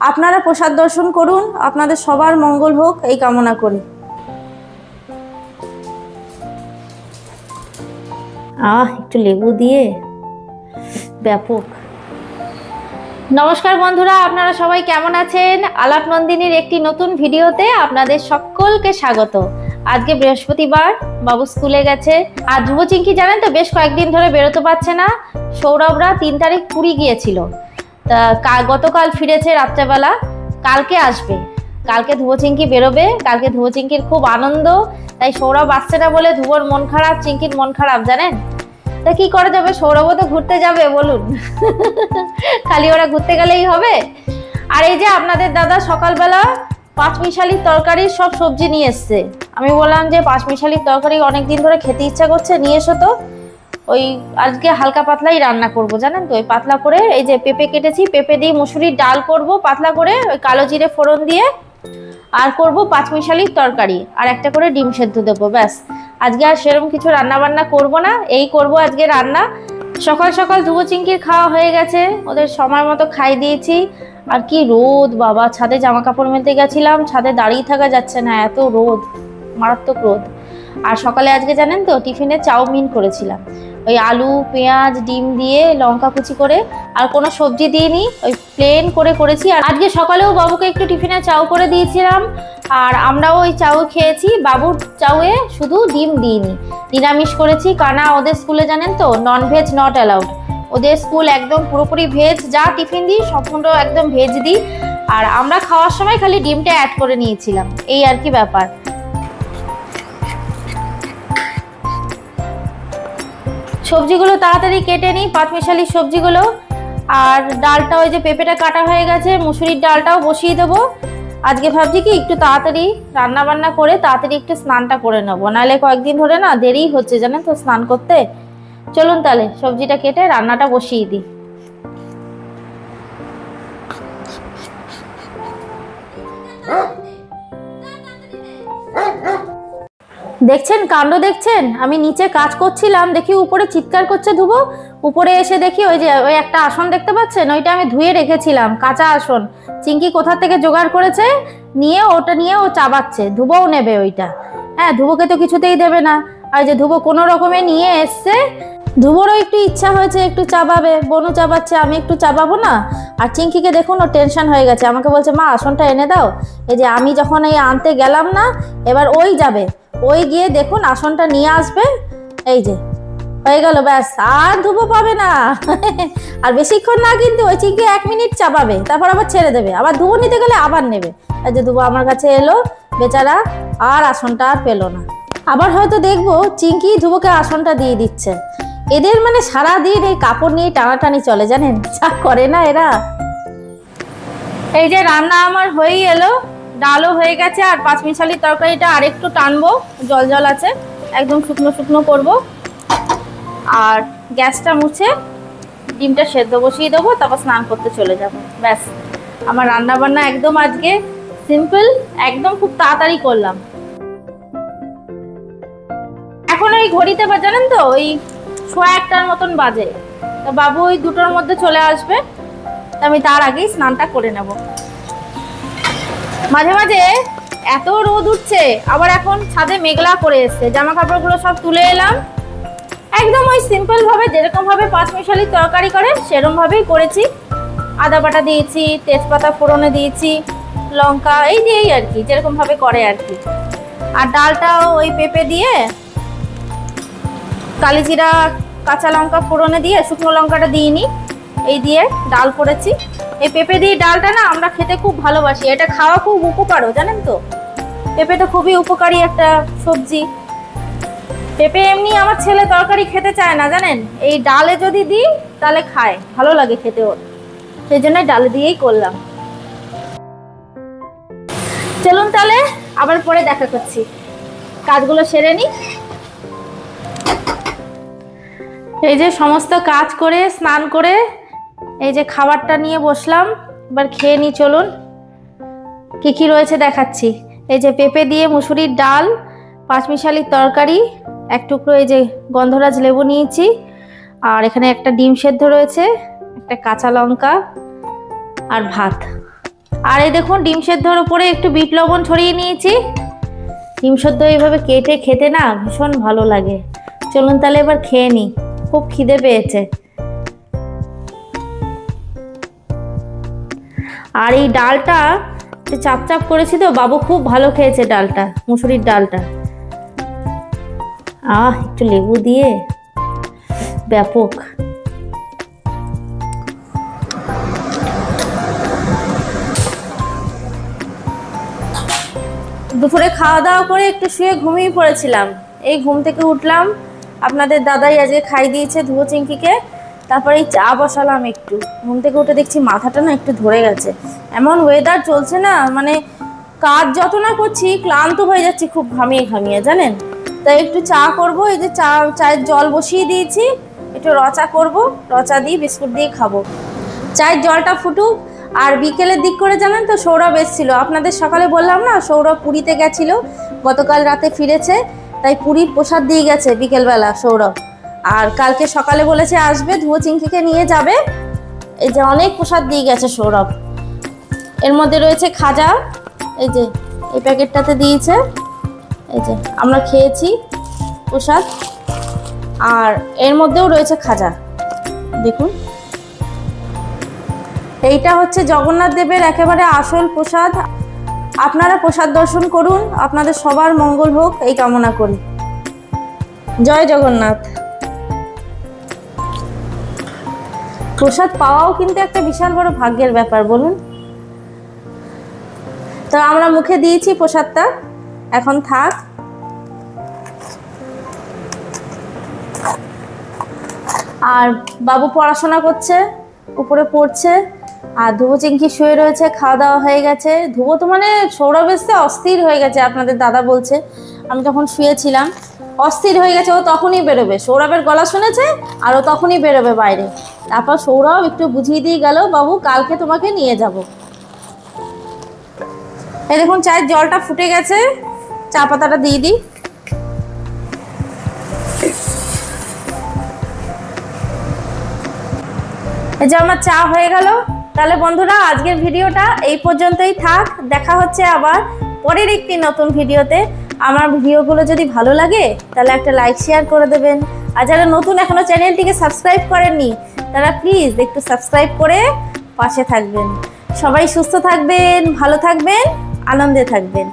আপনারা প্রসাদ দর্শন করুন, আপনাদের সবার মঙ্গল হোক এই কামনা করি। একটু লেবু দিয়ে ব্যাপক। নমস্কার বন্ধুরা, আপনারা সবাই কেমন আছেন? আলাপ নন্দিনীর একটি নতুন ভিডিওতে আপনাদের সকলকে স্বাগত। আজকে বৃহস্পতিবার, বাবু স্কুলে গেছে। আর ধ্রুব চিঙ্কি জানেন তো বেশ কয়েকদিন ধরে বেরোতে পারছে না। সৌরভরা 3 তারিখ পুরী গিয়েছিল, তা গতকাল ফিরেছে রাত্রেবেলা। কালকে আসবে, কালকে ধ্রুব চিঙ্কি বেরোবে। কালকে ধ্রুব চিঙ্কির খুব আনন্দ, তাই সৌরভ আসছে না বলে ধ্রুবর মন খারাপ, চিঙ্কির মন খারাপ জানেন। তা কি করা যাবে, সৌরভও তো ঘুরতে যাবে বলুন। খালি ওরা ঘুরতে গেলেই হবে? আর এই যে আপনাদের দাদা সকালবেলা পাঁচমিশালির তরকারির সব সবজি নিয়ে এসছে। আমি বললাম যে পাঁচমিশালির তরকারি অনেকদিন ধরে খেতে ইচ্ছা করছে, নিয়ে এসো তো। ওই আজকে হালকা পাতলাই রান্না করব জানেন তো। ওই পাতলা করে এই যে পেঁপে কেটেছি, পেঁপে দিয়ে মুসুরির ডাল করব পাতলা করে, ওই কালো জিরে ফোড়ন দিয়ে। আর করব পাঁচমিশালির তরকারি, আর একটা করে ডিম সেদ্ধ দেবো, ব্যাস। আজকে আর সেরকম কিছু রান্না বান্না করব না, এই করব আজকে রান্না। সকাল সকাল ধ্রুব চিঙ্কির খাওয়া হয়ে গেছে, ওদের সময় মতো খাই দিয়েছি। আর কি রোদ বাবা, ছাদে জামা কাপড় মেলতে গেছিলাম, ছাদে দাঁড়িয়ে থাকা যাচ্ছে না, এত রোদ, মারাত্মক রোদ। আর সকালে আজকে জানেন তো টিফিনে চাউমিন করেছিলাম, ওই আলু পেঁয়াজ ডিম দিয়ে লঙ্কা কুচি করে, আর কোনো সবজি দিইনি, ওই প্লেন করে করেছি। আর আজকে সকালেও বাবুকে একটু টিফিনে চাউ করে দিয়েছিলাম, আর আমরাও ওই চাউ খেয়েছি। বাবুর চাউয়ে শুধু ডিম দিইনি, নিরামিষ করেছি। কারণ ওদের স্কুলে জানেন তো ননভেজ নট অ্যালাউড। ওদের স্কুল একদম পুরোপুরি ভেজ, যা টিফিন দিই সম্পূর্ণ একদম ভেজ দিই। আর আমরা খাওয়ার সময় খালি ডিমটা অ্যাড করে নিয়েছিলাম, এই আর কি ব্যাপার। সবজিগুলো তাড়াতাড়ি কেটে নিই, পাঁচমিশালির সবজিগুলো। আর ডালটা ওই যে পেঁপেটা কাটা হয়ে গেছে, মুসুরির ডালটাও বসিয়ে দেবো। আজকে ভাবছি কি একটু তাড়াতাড়ি রান্না বান্না করে তাড়াতাড়ি একটু স্নানটা করে নেবো, নাহলে কয়েকদিন ধরে না দেরি হচ্ছে জানেন তো স্নান করতে। চলুন তাহলে সবজিটা কেটে রান্নাটা বসিয়ে দিই। দেখছেন কাণ্ড, দেখছেন আমি নিচে কাজ করছিলাম, দেখি উপরে চিৎকার করছে ধ্রুব। উপরে এসে দেখি ওই যে ওই একটা আসন দেখতে পাচ্ছেন, ওইটা আমি ধুয়ে রেখেছিলাম, কাঁচা আসন। চিঙ্কি কোথা থেকে জোগাড় করেছে, নিয়ে ওটা নিয়ে ও চাবাচ্ছে। ধ্রুবও নেবে ওইটা, হ্যাঁ ধ্রুবকে তো কিছুতেই দেবে না। আর যে ধ্রুব কোনো রকমে নিয়ে এসছে, ধ্রুবরও একটু ইচ্ছা হয়েছে একটু চাবাবে, বনু চাবাচ্ছে, আমি একটু চাবাবো না। আর চিঙ্কিকে দেখুন ও টেনশন হয়ে গেছে, আমাকে বলছে মা আসনটা এনে দাও। এই যে আমি যখন এই আনতে গেলাম না, এবার ওই যাবে, ওই গিয়ে দেখুন আসনটা নিয়ে আসবে। এই যে হয়ে গেল, ব্যাস। আর ধ্রুব পাবে না। আর বেশিক্ষণ না, কিন্তু ওই চিঙ্কি 1 মিনিট চাপাবে, তারপর আবার ছেড়ে দেবে, আবার ধ্রুব নিতে গেলে আবার নেবে। এই যে ধ্রুব আমার কাছে এলো বেচারা, আর আসনটা আর পেলো না। আবার হয়তো দেখবো চিঙ্কি ধ্রুবকে আসনটা দিয়ে দিচ্ছে। এদের মানে সারাদিন এই কাপড় নিয়ে টানাটানি চলে জানেন, যা করে না এরা। এই যে রান্না আমার হয়েই এলো, ডালও হয়ে গেছে। আর পাঁচমিশালির তরকারিটা আরেকটু টানবো, জল জল আছে, একদম শুকনো শুকনো করবো। আর গ্যাসটা মুছে ডিমটা সেদ্ধ বসিয়ে দেবো, তারপর স্নান করতে চলে যাব, ব্যাস। আমার রান্না বান্না একদম আজকে সিম্পল, একদম খুব তাড়াতাড়ি করলাম। এখন ওই ঘড়িতে জানেন তো ওই 1:15 মতন বাজে, তা বাবু ওই 2টোর মধ্যে চলে আসবে, আমি তার আগেই স্নানটা করে নেব। মাঝে মাঝে এত রোদ উঠছে, আবার এখন ছাদে মেঘলা করে এসছে, জামা কাপড়গুলো সব তুলে এলাম। একদম ওই সিম্পল ভাবে যেরকম ভাবে পাঁচমিশালির তরকারি করে সেরকম ভাবেই করেছি। আদা বাটা দিয়েছি, তেজপাতা ফোড়নে দিয়েছি, লঙ্কা, এই যে এই আর কি যেরকম ভাবে করে আর কি। আর ডালটাও ওই পেঁপে দিয়ে কালিজিরা কাঁচা লঙ্কা ফোড়নে দিয়ে, শুকনো লঙ্কাটা দিইনি, এই দিয়ে ডাল করেছি। এই পেঁপে দিয়ে ডালটা না আমরা খেতে খুব ভালোবাসি, এটা খাওয়া খুব উপকারও জানেন তো। পেঁপেটা খুবই উপকারী একটা সবজি। পেঁপে এমনি আমার ছেলে তরকারি খেতে চায় না জানেন, এই ডালে যদি দিই তাহলে খায়, ভালো লাগে খেতে ওর, সেই জন্য ডালে দিয়েই করলাম। চলুন তাহলে আবার পরে দেখা করছি, কাজগুলো সেরে নি। এই যে সমস্ত কাজ করে স্নান করে এই যে খাবারটা নিয়ে বসলাম, এবার খেয়ে নি। চলুন কি কি রয়েছে দেখাচ্ছি। এই যে পেঁপে দিয়ে মুসুরির ডাল, পাঁচমিশালির তরকারি, এক টুকরো এই যে গন্ধরাজ লেবু নিয়েছি, আর এখানে একটা ডিম সেদ্ধ রয়েছে, একটা কাঁচা লঙ্কা আর ভাত। আর এই দেখুন ডিম সেদ্ধর উপরে একটু বিট লবণ ছড়িয়ে নিয়েছি। ডিম সেদ্ধ এইভাবে কেটে খেতে না ভীষণ ভালো লাগে। চলুন তাহলে এবার খেয়ে নিই, খুব খিদে পেয়েছে। আর এই ডালটা চাপ চাপ করেছি তো, বাবু খুব ভালো খেয়েছে ডালটা, মুসুরির ডালটা। একটু লেবু দিয়ে ব্যাপক। দুপুরে খাওয়া দাওয়া করে একটু শুয়ে ঘুমিয়ে পড়েছিলাম। এই ঘুম থেকে উঠলাম, আপনাদের দাদাই আজকে খাই দিয়েছে ধুয়ো চিংকিকে। তারপরে এই চা বসালাম। একটু ঘুম থেকে উঠে দেখছি মাথাটা না একটু ধরে গেছে। এমন ওয়েদার চলছে না, মানে কাজ যত না করছি ক্লান্ত হয়ে যাচ্ছি খুব ঘামিয়ে ঘামিয়ে, জানেন। তাই একটু চা করব। এই যে চায়ের জল বসিয়ে দিয়েছি, একটু রচা করব, রচা দিয়ে বিস্কুট দিয়ে খাবো। চায়ের জলটা ফুটুক। আর বিকেলের দিক করে জানেন তো সৌরভ এসেছিল, আপনাদের সকালে বললাম না সৌরভ পুরীতে গেছিল, গতকাল রাতে ফিরেছে, তাই পুরীর প্রসাদ দিয়ে গেছে বিকেলবেলা সৌরভ। আর কালকে সকালে বলেছে আসবে, ধুয়ো চিংকিকে নিয়ে যাবে। এই যে অনেক প্রসাদ দিয়ে গেছে সৌরভ। এর মধ্যে রয়েছে খাজা, এই যে এই প্যাকেটটাতে দিয়েছে, এই যে আমরা খেয়েছি প্রসাদ। আর এর মধ্যেও রয়েছে খাজা, দেখুন। এইটা হচ্ছে জগন্নাথ দেবের একেবারে আসল প্রসাদ। আপনারা প্রসাদ দর্শন করুন, আপনাদের সবার মঙ্গল হোক এই কামনা করি। জয় জগন্নাথ। প্রসাদ পাওয়াও কিন্তু একটা বিশাল বড় ভাগ্যের ব্যাপার, বলুন। তো আমরা মুখে দিয়েছি প্রসাদটা, এখন থাক। আর বাবু পড়াশোনা করছে, উপরে পড়ছে। আর ধুবো চিংকি শুয়ে রয়েছে, খাওয়া দাওয়া হয়ে গেছে। ধুবো তো মানে সৌরভ এসে অস্থির হয়ে গেছে, আপনাদের দাদা বলছে। আমি তখন শুয়েছিলাম, অস্থির হয়ে গেছে। ও তখনই বেরোবে, সৌরভের গলা শুনেছে আর ও তখনই বেরোবে বাইরে। তারপর সৌরভ একটু বুঝিয়ে দিয়ে গেল, বাবু কালকে তোমাকে নিয়ে যাব। এই দেখুন চায়ের জলটা ফুটে গেছে, চা পাতাটা দিয়ে দিই। এই যে আমার চা হয়ে গেল। তাহলে বন্ধুরা আজকের ভিডিওটা এই পর্যন্তই থাক। দেখা হচ্ছে আবার পরের একটি নতুন ভিডিওতে। আমার ভিডিওগুলো যদি ভালো লাগে তাহলে একটা লাইক শেয়ার করে দেবেন। আর যারা নতুন এখনো চ্যানেলটিকে সাবস্ক্রাইব করেননি তারা প্লিজ একটু সাবস্ক্রাইব করে পাশে থাকবেন। সবাই সুস্থ থাকবেন, ভালো থাকবেন, আনন্দে থাকবেন।